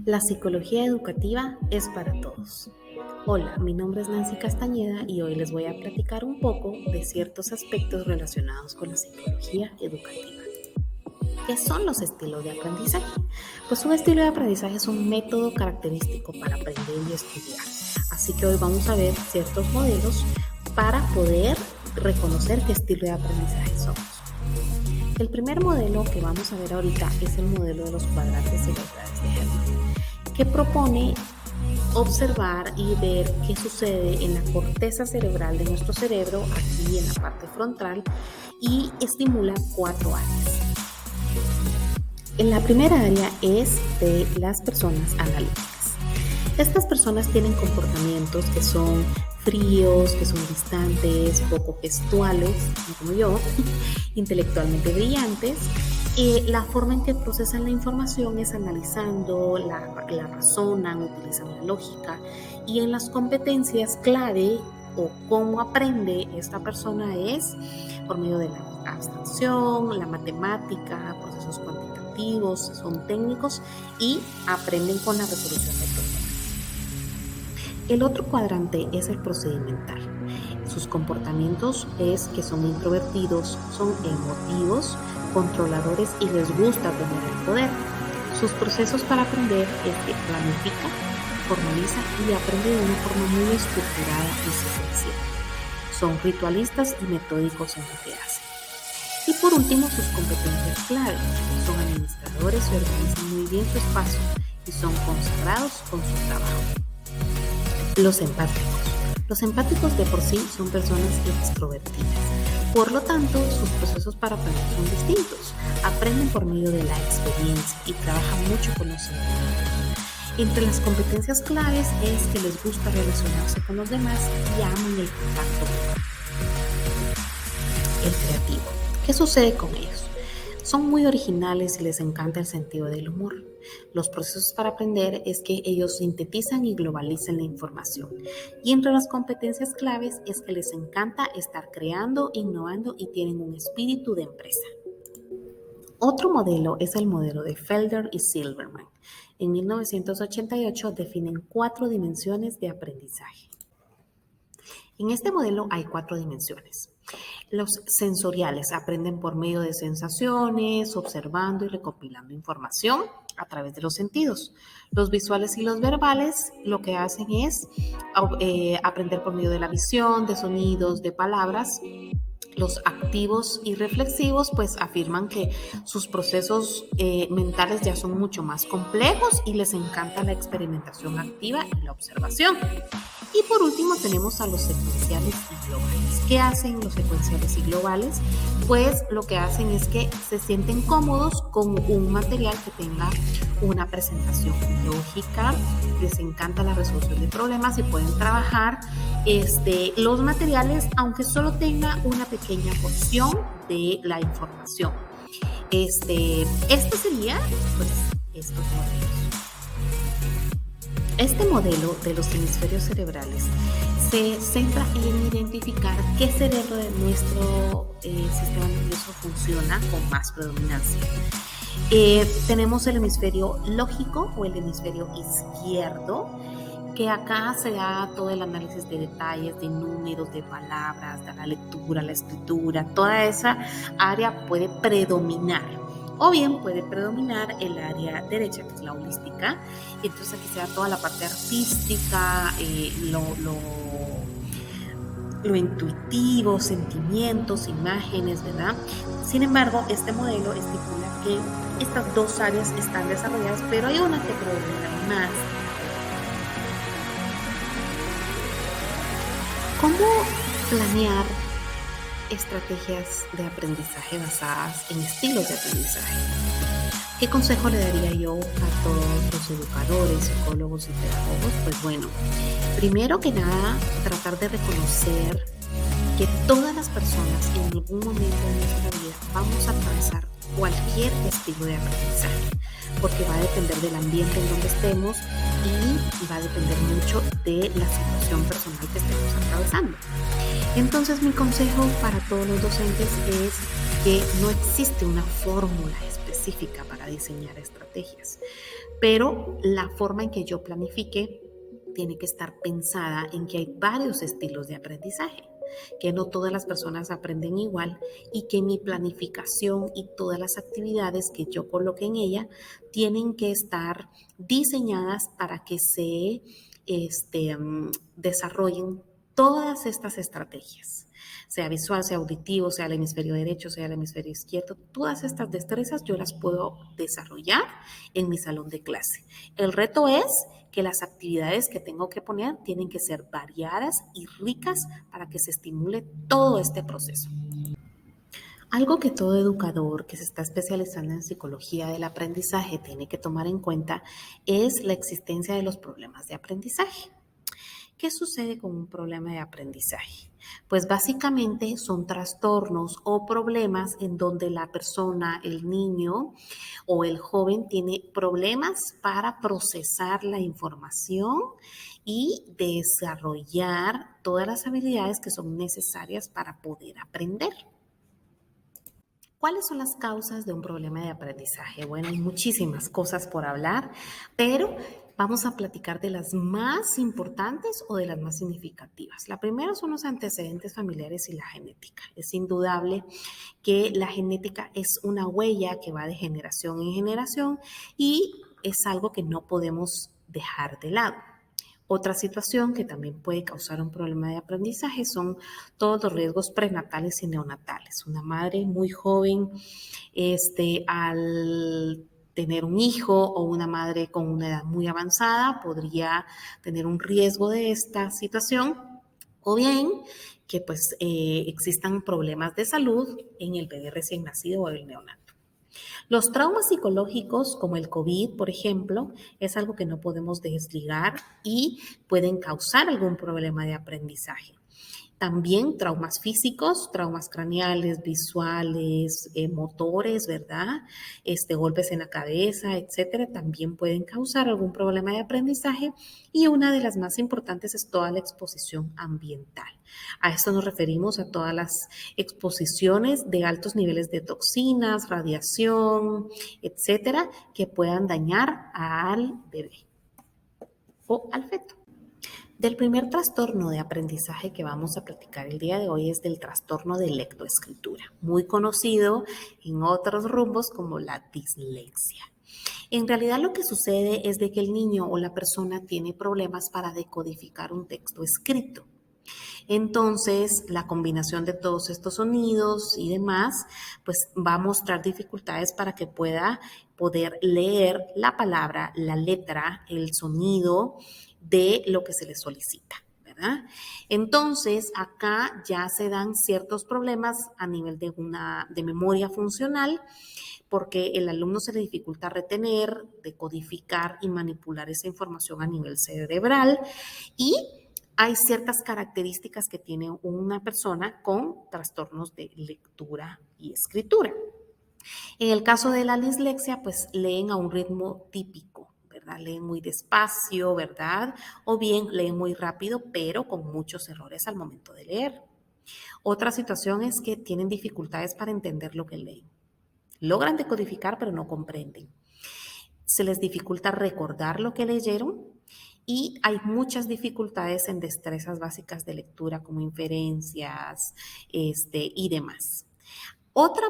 La psicología educativa es para todos. Hola, mi nombre es Nancy Castañeda y hoy les voy a platicar un poco de ciertos aspectos relacionados con la psicología educativa. ¿Qué son los estilos de aprendizaje? Pues un estilo de aprendizaje es un método característico para aprender y estudiar. Así que hoy vamos a ver ciertos modelos para poder reconocer qué estilo de aprendizaje somos. El primer modelo que vamos a ver ahorita es el modelo de los cuadrantes cerebrales de Hermann, que propone observar y ver qué sucede en la corteza cerebral de nuestro cerebro, aquí en la parte frontal, y estimula 4 áreas. En la primera área es de las personas analíticas. Estas personas tienen comportamientos que son fríos, que son distantes, poco gestuales, como yo, intelectualmente brillantes. La forma en que procesan la información es analizando, la razonan, utilizan la lógica, y en las competencias clave o cómo aprende esta persona es por medio de la abstracción, la matemática, procesos cuantitativos, son técnicos y aprenden con la resolución de problemas. El otro cuadrante es el procedimental. Sus comportamientos es que son introvertidos, son emotivos, controladores y les gusta tener el poder. Sus procesos para aprender es que planifica, formaliza y aprende de una forma muy estructurada y secuencial. Son ritualistas y metódicos en lo que hacen. Y por último, sus competencias clave. Son administradores y organizan muy bien su espacio y son consagrados con su trabajo. Los empáticos. Los empáticos de por sí son personas extrovertidas. Por lo tanto, sus procesos para aprender son distintos. Aprenden por medio de la experiencia y trabajan mucho con los sentimientos. Entre las competencias claves es que les gusta relacionarse con los demás y aman el contacto humano. El creativo. ¿Qué sucede con ellos? Son muy originales y les encanta el sentido del humor. Los procesos para aprender es que ellos sintetizan y globalizan la información. Y entre las competencias claves es que les encanta estar creando, innovando y tienen un espíritu de empresa. Otro modelo es el modelo de Felder y Silverman. En 1988 definen 4 dimensiones de aprendizaje. En este modelo hay 4 dimensiones. Los sensoriales aprenden por medio de sensaciones, observando y recopilando información a través de los sentidos. Los visuales y los verbales lo que hacen es aprender por medio de la visión, de sonidos, de palabras. Los activos y reflexivos pues afirman que sus procesos mentales ya son mucho más complejos y les encanta la experimentación activa y la observación. Y por último tenemos a los secuenciales y globales. ¿Qué hacen los secuenciales y globales? Pues lo que hacen es que se sienten cómodos con un material que tenga una presentación lógica, les encanta la resolución de problemas y pueden trabajar los materiales aunque solo tenga una pequeña porción de la información. Esto sería pues estos modelos. Este modelo de los hemisferios cerebrales se centra en identificar qué cerebro de nuestro sistema nervioso funciona con más predominancia. Tenemos el hemisferio lógico o el hemisferio izquierdo, que acá se da todo el análisis de detalles, de números, de palabras, de la lectura, la escritura, toda esa área puede predominar. O bien puede predominar el área derecha, que es la holística. Entonces aquí se da toda la parte artística, lo intuitivo, sentimientos, imágenes, ¿verdad? Sin embargo, este modelo estipula que estas 2 áreas están desarrolladas, pero hay una que predomina más. ¿Cómo planear estrategias de aprendizaje basadas en estilos de aprendizaje? ¿Qué consejo le daría yo a todos los educadores, psicólogos y pedagogos? Pues bueno, primero que nada, tratar de reconocer que todas las personas en algún momento de nuestra vida vamos a atravesar cualquier estilo de aprendizaje, porque va a depender del ambiente en donde estemos y va a depender mucho de la situación personal que estemos atravesando. Entonces, mi consejo para todos los docentes es que no existe una fórmula específica para diseñar estrategias. pero la forma en que yo planifique tiene que estar pensada en que hay varios estilos de aprendizaje, que no todas las personas aprenden igual y que mi planificación y todas las actividades que yo coloque en ella tienen que estar diseñadas para que se desarrollen todas estas estrategias, sea visual, sea auditivo, sea el hemisferio derecho, sea el hemisferio izquierdo. Todas estas destrezas yo las puedo desarrollar en mi salón de clase. El reto es que las actividades que tengo que poner tienen que ser variadas y ricas para que se estimule todo este proceso. Algo que todo educador que se está especializando en psicología del aprendizaje tiene que tomar en cuenta es la existencia de los problemas de aprendizaje. ¿Qué sucede con un problema de aprendizaje? Pues básicamente son trastornos o problemas en donde la persona, el niño o el joven tiene problemas para procesar la información y desarrollar todas las habilidades que son necesarias para poder aprender. ¿Cuáles son las causas de un problema de aprendizaje? Bueno, hay muchísimas cosas por hablar, pero vamos a platicar de las más importantes o de las más significativas. La primera son los antecedentes familiares y la genética. Es indudable que la genética es una huella que va de generación en generación y es algo que no podemos dejar de lado. Otra situación que también puede causar un problema de aprendizaje son todos los riesgos prenatales y neonatales. Una madre muy joven, al tener un hijo o una madre con una edad muy avanzada podría tener un riesgo de esta situación o bien que pues existan problemas de salud en el bebé recién nacido o el neonato. Los traumas psicológicos, como el COVID, por ejemplo, es algo que no podemos desligar y pueden causar algún problema de aprendizaje. También traumas físicos, traumas craneales, visuales, motores, ¿verdad? Golpes en la cabeza, etcétera, también pueden causar algún problema de aprendizaje. Y una de las más importantes es toda la exposición ambiental. A esto nos referimos a todas las exposiciones de altos niveles de toxinas, radiación, etcétera, que puedan dañar al bebé o al feto. Del primer trastorno de aprendizaje que vamos a platicar el día de hoy es del trastorno de lectoescritura, muy conocido en otros rumbos como la dislexia. En realidad lo que sucede es de que el niño o la persona tiene problemas para decodificar un texto escrito. Entonces, la combinación de todos estos sonidos y demás, pues va a mostrar dificultades para que pueda poder leer la palabra, la letra, el sonido de lo que se le solicita. ¿Verdad? Entonces, acá ya se dan ciertos problemas a nivel de memoria funcional, porque el alumno se le dificulta retener, decodificar y manipular esa información a nivel cerebral y hay ciertas características que tiene una persona con trastornos de lectura y escritura. En el caso de la dislexia, pues leen a un ritmo típico, ¿verdad? Leen muy despacio, ¿verdad? O bien leen muy rápido, pero con muchos errores al momento de leer. Otra situación es que tienen dificultades para entender lo que leen. Logran decodificar, pero no comprenden. Se les dificulta recordar lo que leyeron y hay muchas dificultades en destrezas básicas de lectura como inferencias y demás. Otra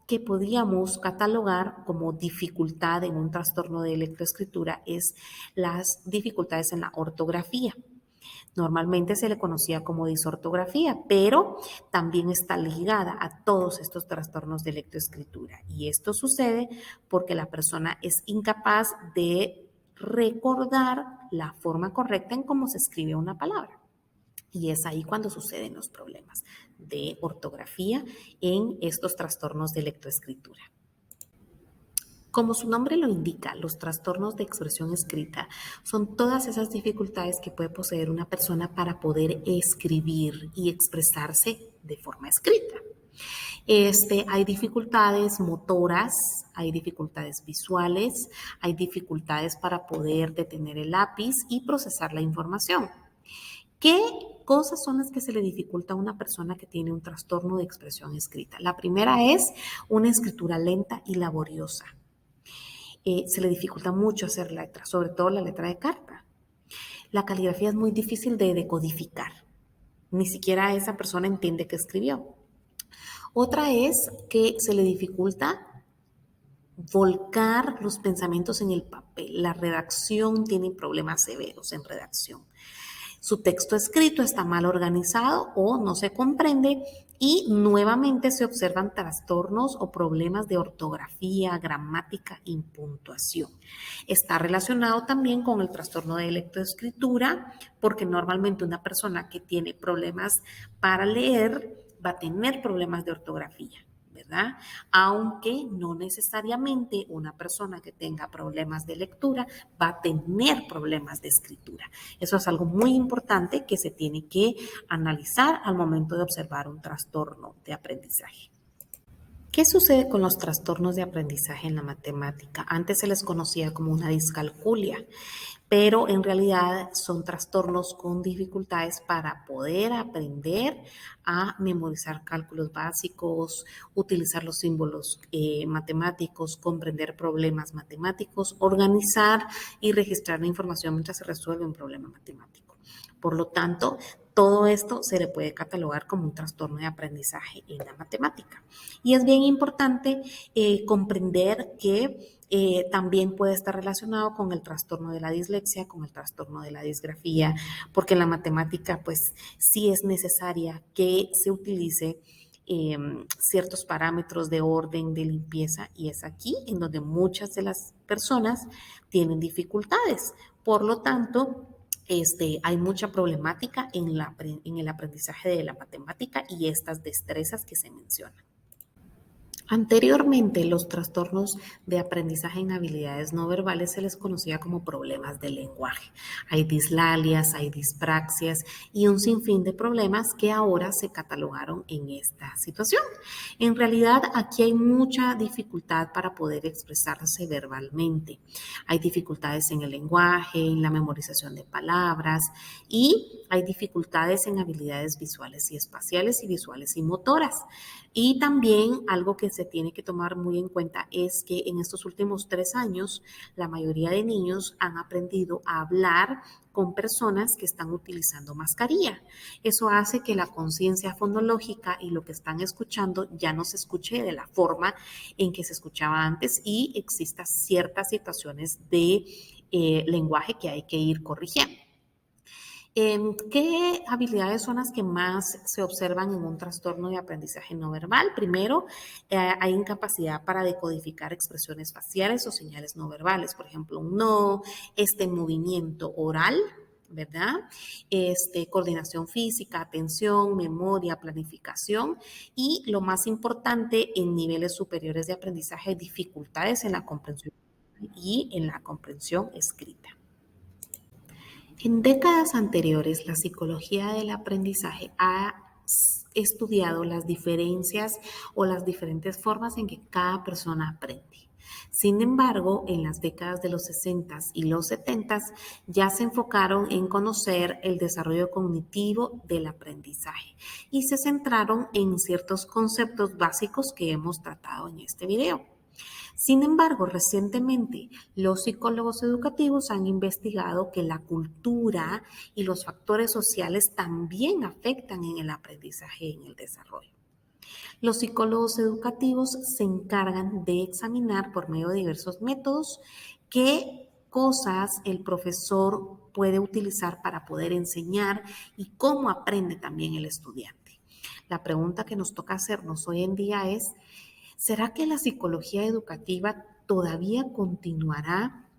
que podríamos catalogar como dificultad en un trastorno de lectoescritura es las dificultades en la ortografía. Normalmente se le conocía como disortografía, pero también está ligada a todos estos trastornos de lectoescritura. Y esto sucede porque la persona es incapaz de recordar la forma correcta en cómo se escribe una palabra. Y es ahí cuando suceden los problemas de ortografía en estos trastornos de lectoescritura. Como su nombre lo indica, los trastornos de expresión escrita son todas esas dificultades que puede poseer una persona para poder escribir y expresarse de forma escrita. Hay dificultades motoras, hay dificultades visuales, hay dificultades para poder detener el lápiz y procesar la información. ¿Qué cosas son las que se le dificulta a una persona que tiene un trastorno de expresión escrita? La primera es una escritura lenta y laboriosa. se le dificulta mucho hacer letras, sobre todo la letra de carta. La caligrafía es muy difícil de decodificar. Ni siquiera esa persona entiende qué escribió. Otra es que se le dificulta volcar los pensamientos en el papel. La redacción tiene problemas severos en redacción. Su texto escrito está mal organizado o no se comprende y nuevamente se observan trastornos o problemas de ortografía, gramática y puntuación. Está relacionado también con el trastorno de lectoescritura porque normalmente una persona que tiene problemas para leer va a tener problemas de ortografía, ¿verdad? Aunque no necesariamente una persona que tenga problemas de lectura va a tener problemas de escritura. Eso es algo muy importante que se tiene que analizar al momento de observar un trastorno de aprendizaje. ¿Qué sucede con los trastornos de aprendizaje en la matemática? Antes se les conocía como una discalculia, pero en realidad son trastornos con dificultades para poder aprender a memorizar cálculos básicos, utilizar los símbolos matemáticos, comprender problemas matemáticos, organizar y registrar la información mientras se resuelve un problema matemático. Por lo tanto, todo esto se le puede catalogar como un trastorno de aprendizaje en la matemática. Y es bien importante comprender que también puede estar relacionado con el trastorno de la dislexia, con el trastorno de la disgrafía, porque en la matemática pues sí es necesaria que se utilice ciertos parámetros de orden, de limpieza, y es aquí en donde muchas de las personas tienen dificultades. Por lo tanto, hay mucha problemática en el aprendizaje de la matemática y estas destrezas que se mencionan. Anteriormente, los trastornos de aprendizaje en habilidades no verbales se les conocía como problemas del lenguaje. Hay dislalias, hay dispraxias y un sinfín de problemas que ahora se catalogaron en esta situación. En realidad, aquí hay mucha dificultad para poder expresarse verbalmente. Hay dificultades en el lenguaje, en la memorización de palabras y hay dificultades en habilidades visuales y espaciales y visuales y motoras. Y también algo que se tiene que tomar muy en cuenta es que en estos últimos 3 años la mayoría de niños han aprendido a hablar con personas que están utilizando mascarilla. Eso hace que la conciencia fonológica y lo que están escuchando ya no se escuche de la forma en que se escuchaba antes y existan ciertas situaciones de lenguaje que hay que ir corrigiendo. ¿Qué habilidades son las que más se observan en un trastorno de aprendizaje no verbal? Primero, hay incapacidad para decodificar expresiones faciales o señales no verbales, por ejemplo, un no, movimiento oral, ¿verdad? Coordinación física, atención, memoria, planificación y lo más importante en niveles superiores de aprendizaje, dificultades en la comprensión y en la comprensión escrita. En décadas anteriores, la psicología del aprendizaje ha estudiado las diferencias o las diferentes formas en que cada persona aprende. Sin embargo, en las décadas de los 60 y los 70 ya se enfocaron en conocer el desarrollo cognitivo del aprendizaje y se centraron en ciertos conceptos básicos que hemos tratado en este video. Sin embargo, recientemente los psicólogos educativos han investigado que la cultura y los factores sociales también afectan en el aprendizaje y en el desarrollo. Los psicólogos educativos se encargan de examinar por medio de diversos métodos qué cosas el profesor puede utilizar para poder enseñar y cómo aprende también el estudiante. La pregunta que nos toca hacernos hoy en día es: ¿será que la psicología educativa todavía continuará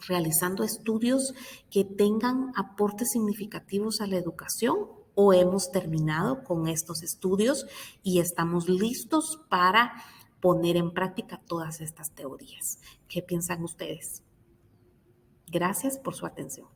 realizando estudios que tengan aportes significativos a la educación? ¿O hemos terminado con estos estudios y estamos listos para poner en práctica todas estas teorías? ¿Qué piensan ustedes? Gracias por su atención.